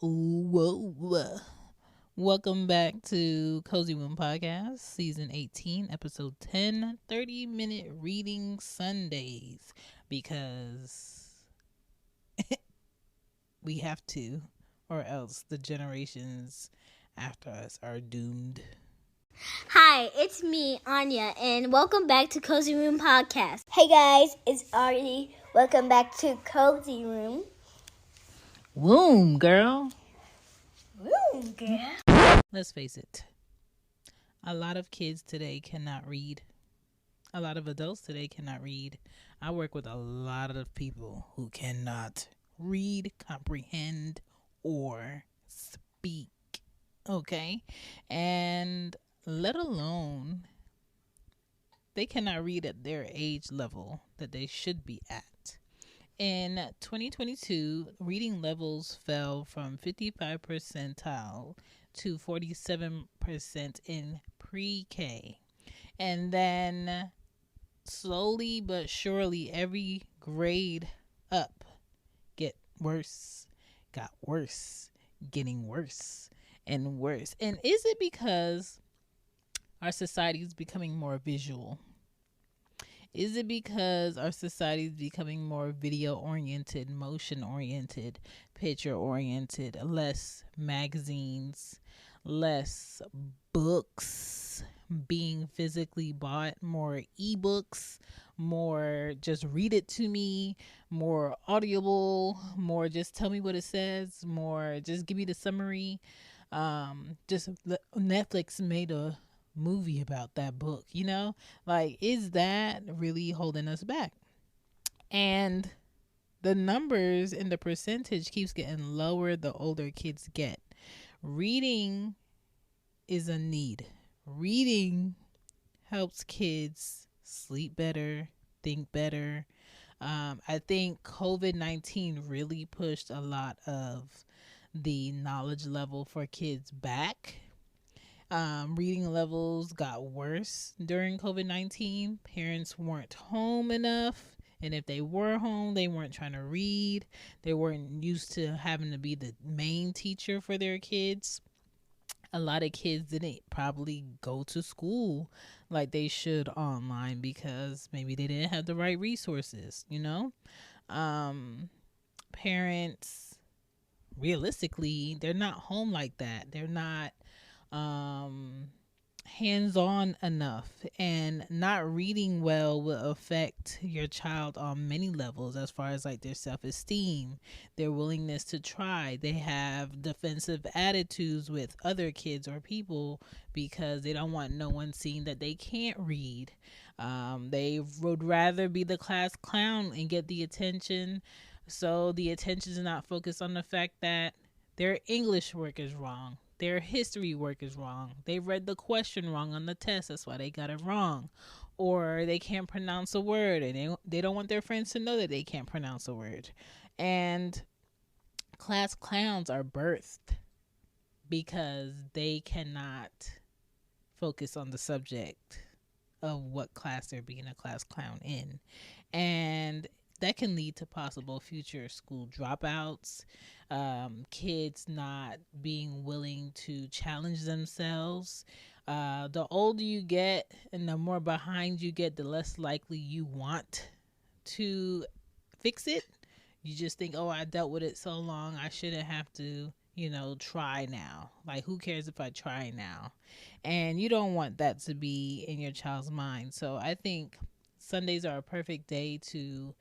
Whoa. Welcome back to Cozy Womb Podcast, Season 18, Episode 10, 30-minute reading Sundays, because we have to, or else the generations after us are doomed. Hi, it's me, Anya, and welcome back to Cozy Room Podcast. Hey guys, it's Artie. Welcome back to Cozy Room. Womb, girl. Room, girl. Let's face it. A lot of kids today cannot read. A lot of adults today cannot read. I work with a lot of people who cannot read, comprehend, or speak. Okay? And let alone they cannot read at their age level that they should be at. In 2022, reading levels fell from 55 percentile to 47% in pre-K. And then slowly but surely every grade up got worse, getting worse and worse. And is it because our society is becoming more visual? Is it because our society is becoming more video oriented, motion oriented, picture oriented, less magazines, less books being physically bought, more ebooks, more just read it to me, more audible, more just tell me what it says, more just give me the summary? Just Netflix made a movie about that book, like, is that really holding us back? And the numbers and the percentage keeps getting lower the older kids get. Reading is a need. Reading helps kids sleep better, think better. I think COVID-19 really pushed a lot of the knowledge level for kids back. Reading levels got worse during COVID-19. Parents weren't home enough. And if they were home, they weren't trying to read. They weren't used to having to be the main teacher for their kids. A lot of kids didn't probably go to school like they should online because maybe they didn't have the right resources, Parents, realistically, they're not home like that. They're not hands-on enough, and not reading well will affect your child on many levels, as far as like their self-esteem, their willingness to try. They have defensive attitudes with other kids or people because they don't want no one seeing that they can't read. They would rather be the class clown and get the attention, so the attention is not focused on the fact that their English work is wrong, their history work is wrong, they read the question wrong on the test, that's why they got it wrong, or they can't pronounce a word, and they don't want their friends to know that they can't pronounce a word. And class clowns are birthed because they cannot focus on the subject of what class they're being a class clown in. And that can lead to possible future school dropouts, kids not being willing to challenge themselves. The older you get and the more behind you get, the less likely you want to fix it. You just think, oh, I dealt with it so long, I shouldn't have to, try now. Like, who cares if I try now? And you don't want that to be in your child's mind. So I think Sundays are a perfect day to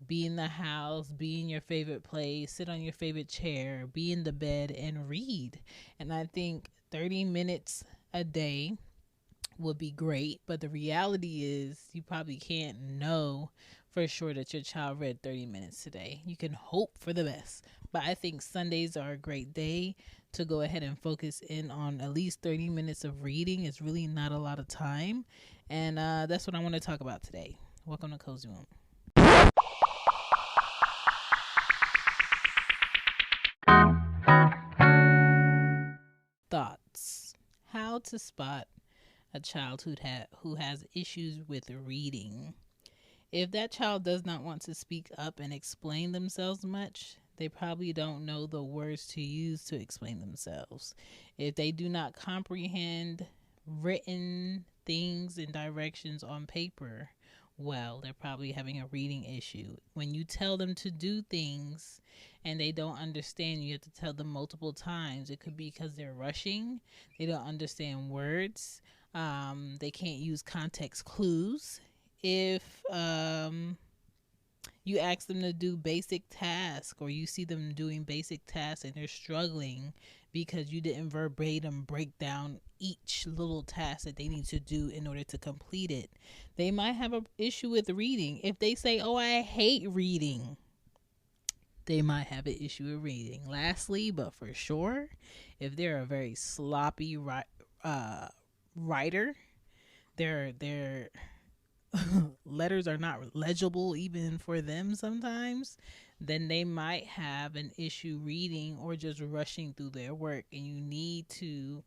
be in the house, be in your favorite place, sit on your favorite chair, be in the bed and read. And I think 30 minutes a day would be great. But the reality is you probably can't know for sure that your child read 30 minutes today. You can hope for the best. But I think Sundays are a great day to go ahead and focus in on at least 30 minutes of reading. It's really not a lot of time. And that's what I want to talk about today. Welcome to Cozy Womb. Thoughts. How to spot a child who has issues with reading. If that child does not want to speak up and explain themselves much, They probably don't know the words to use to explain themselves. If they do not comprehend written things and directions on paper, well, they're probably having a reading issue. When you tell them to do things and they don't understand, you have to tell them multiple times. It could be because they're rushing, they don't understand words, they can't use context clues. If you ask them to do basic tasks, or you see them doing basic tasks and they're struggling because you didn't verbatim break down each little task that they need to do in order to complete it, they might have an issue with reading. If they say, "Oh, I hate reading," they might have an issue with reading. Lastly, but for sure, if they're a very sloppy writer, their letters are not legible even for them sometimes, then they might have an issue reading or just rushing through their work, and you need to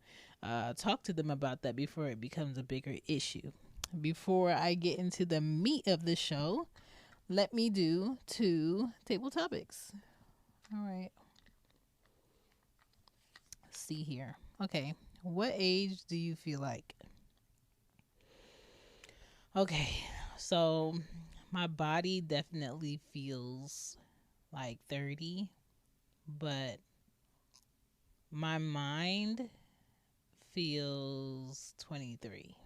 talk to them about that before it becomes a bigger issue. Before I get into the meat of the show, let me do 2 table topics. All right. Let's see here. Okay. What age do you feel like? Okay. So my body definitely feels like 30, but my mind feels 23.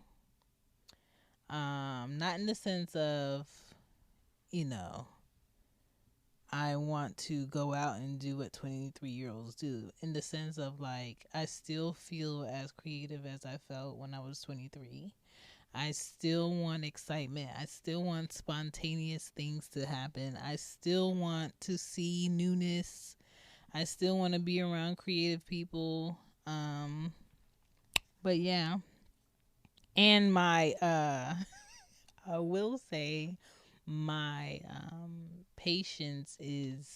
Not in the sense of, I want to go out and do what 23-year-olds do. In the sense of, like, I still feel as creative as I felt when I was 23. I still want excitement. I still want spontaneous things to happen. I still want to see newness. I still want to be around creative people. But yeah. And my, I will say my patience is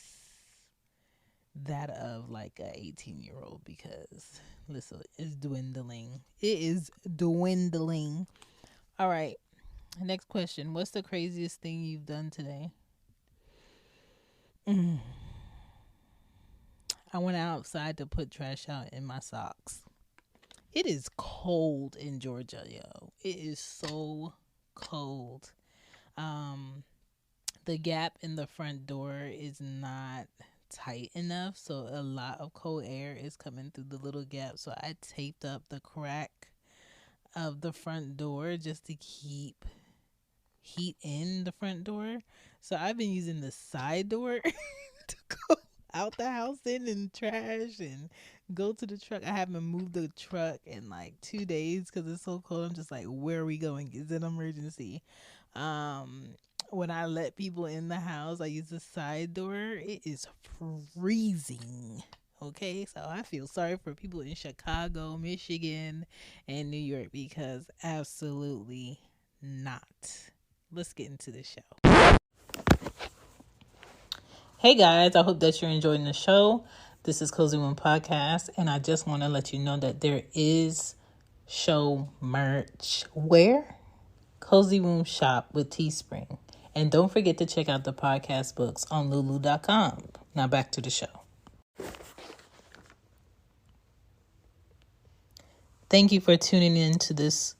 that of like a 18-year-old, because listen, it's dwindling. It is dwindling. All right. Next question. What's the craziest thing you've done today? I went outside to put trash out in my socks. It is cold in Georgia, yo. It is so cold. The gap in the front door is not tight enough, so a lot of cold air is coming through the little gap. So I taped up the crack of the front door just to keep heat in the front door. So I've been using the side door to go out the house and trash and go to the truck. I haven't moved the truck in like 2 days because it's so cold. I'm just like, where are we going? Is it an emergency? When I let people in the house, I use the side door. It is freezing. Okay, so I feel sorry for people in Chicago, Michigan, and New York, because absolutely not. Let's get into the show. Hey guys, I hope that you're enjoying the show. This is Cozy Womb Podcast, and I just want to let you know that there is show merch. Where? Cozy Womb Shop with Teespring. And don't forget to check out the podcast books on lulu.com. Now back to the show. Thank you for tuning in to this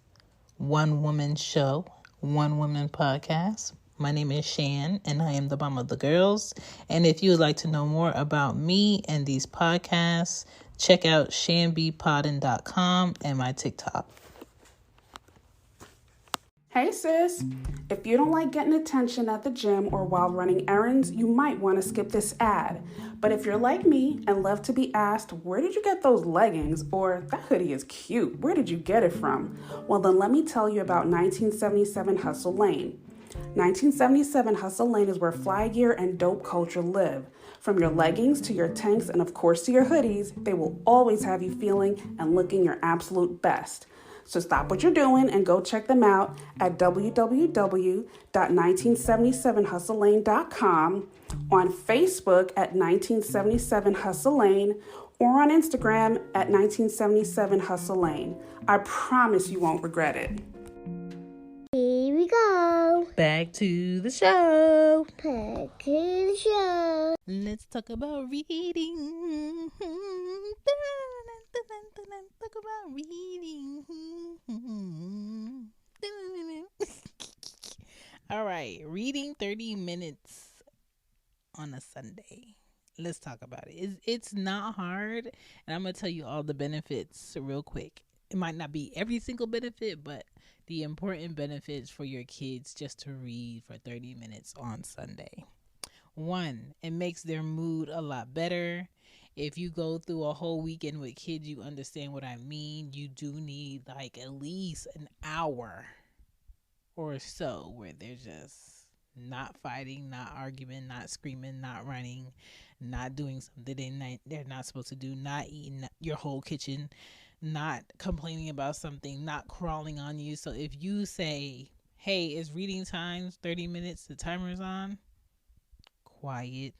one woman show, one woman podcast. My name is Shan, and I am the mom of the girls. And if you would like to know more about me and these podcasts, check out shanbpoddin.com and my TikTok. Hey sis, if you don't like getting attention at the gym or while running errands, you might want to skip this ad. But if you're like me and love to be asked, where did you get those leggings? Or that hoodie is cute, where did you get it from? Well, then let me tell you about 1977 Hustle Lane. 1977 Hustle Lane is where fly gear and dope culture live. From your leggings to your tanks and of course to your hoodies, they will always have you feeling and looking your absolute best. So stop what you're doing and go check them out at www.1977hustlelane.com, on Facebook at 1977 Hustle Lane, or on Instagram at 1977 Hustle Lane. I promise you won't regret it. Here we go. Back to the show. Back to the show. Let's talk about reading. Talk about reading. All right, reading 30 minutes on a Sunday. Let's talk about it. It's not hard, and I'm going to tell you all the benefits real quick. It might not be every single benefit, but the important benefits for your kids just to read for 30 minutes on Sunday. One, it makes their mood a lot better. If you go through a whole weekend with kids, you understand what I mean. You do need like at least an hour or so where they're just not fighting, not arguing, not screaming, not running, not doing something they're not supposed to do, not eating your whole kitchen, not complaining about something, not crawling on you. So if you say, hey, it's reading time, 30 minutes, the timer's on, quiet,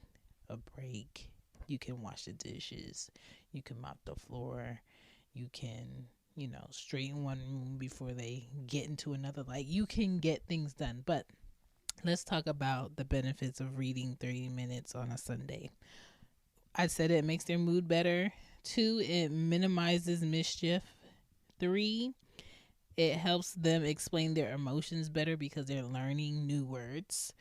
a break. You can wash the dishes. You can mop the floor. You can, straighten one room before they get into another. Like, you can get things done. But let's talk about the benefits of reading 30 minutes on a Sunday. I said it makes their mood better. 2, it minimizes mischief. 3, it helps them explain their emotions better because they're learning new words.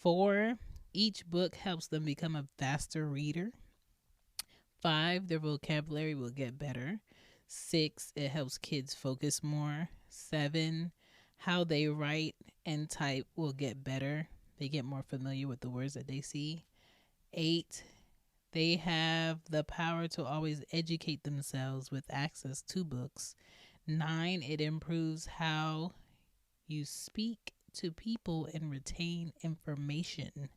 4, each book helps them become a faster reader. 5, their vocabulary will get better. 6, it helps kids focus more. 7, how they write and type will get better. They get more familiar with the words that they see. 8, they have the power to always educate themselves with access to books. 9, it improves how you speak to people and retain information.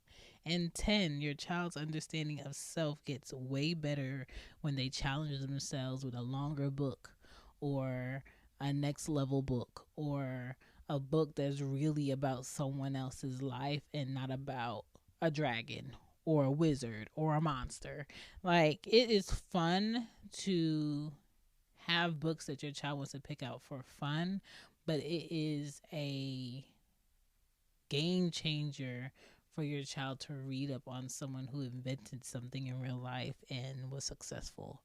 And 10, your child's understanding of self gets way better when they challenge themselves with a longer book or a next level book or a book that's really about someone else's life and not about a dragon or a wizard or a monster. Like, it is fun to have books that your child wants to pick out for fun, but it is a game changer for your child to read up on someone who invented something in real life and was successful,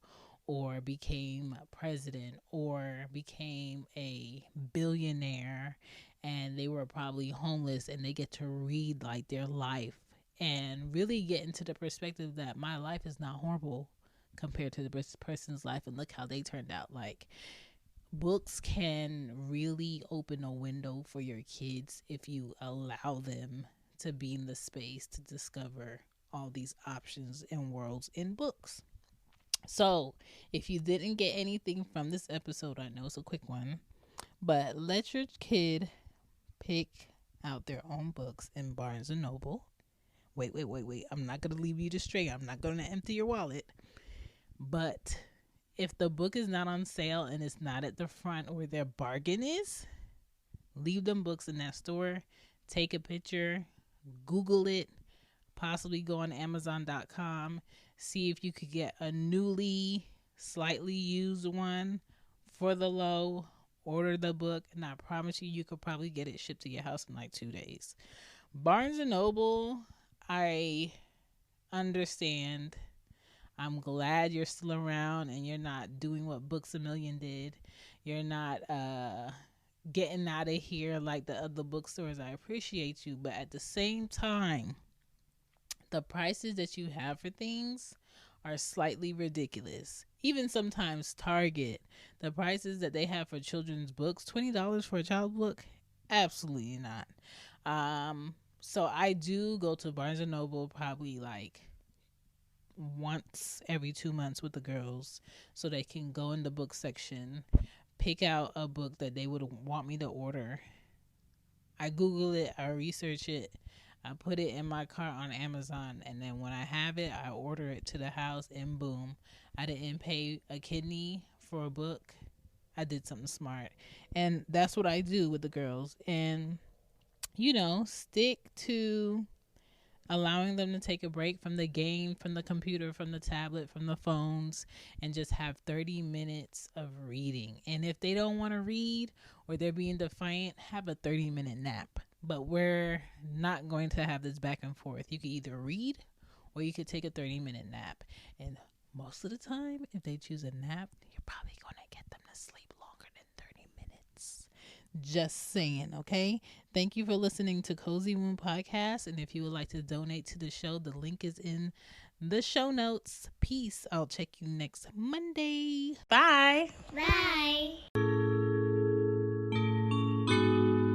or became president, or became a billionaire, and they were probably homeless, and they get to read like their life and really get into the perspective that my life is not horrible compared to the person's life, and look how they turned out. Like, books can really open a window for your kids if you allow them to be in the space to discover all these options and worlds in books. So, if you didn't get anything from this episode, I know it's a quick one, but let your kid pick out their own books in Barnes & Noble. Wait. I'm not going to leave you astray. I'm not going to empty your wallet. But if the book is not on sale and it's not at the front where their bargain is, leave them books in that store. Take a picture, Google it, possibly go on Amazon.com, see if you could get a newly, slightly used one for the low, order the book, and I promise you could probably get it shipped to your house in like 2 days. Barnes & Noble, I understand. I'm glad you're still around and you're not doing what Books A Million did. You're not getting out of here like the other bookstores. I appreciate you. But at the same time, the prices that you have for things are slightly ridiculous. Even sometimes Target, the prices that they have for children's books, $20 for a child book? Absolutely not. So I do go to Barnes & Noble probably like once every 2 months with the girls so they can go in the book section, pick out a book that they would want me to order. I Google it, I research it, I put it in my cart on Amazon, and then when I have it, I order it to the house, and boom, I didn't pay a kidney for a book. I did something smart. And that's what I do with the girls. And, stick to allowing them to take a break from the game, from the computer, from the tablet, from the phones, and just have 30 minutes of reading. And if they don't want to read or they're being defiant, have a 30-minute nap. But we're not going to have this back and forth. You could either read or you could take a 30-minute nap. And most of the time, if they choose a nap, you're probably going to get them to sleep longer than 30 minutes. Just saying, okay? Thank you for listening to Cozy Womb Podcast. And if you would like to donate to the show, the link is in the show notes. Peace. I'll check you next Monday. Bye. Bye.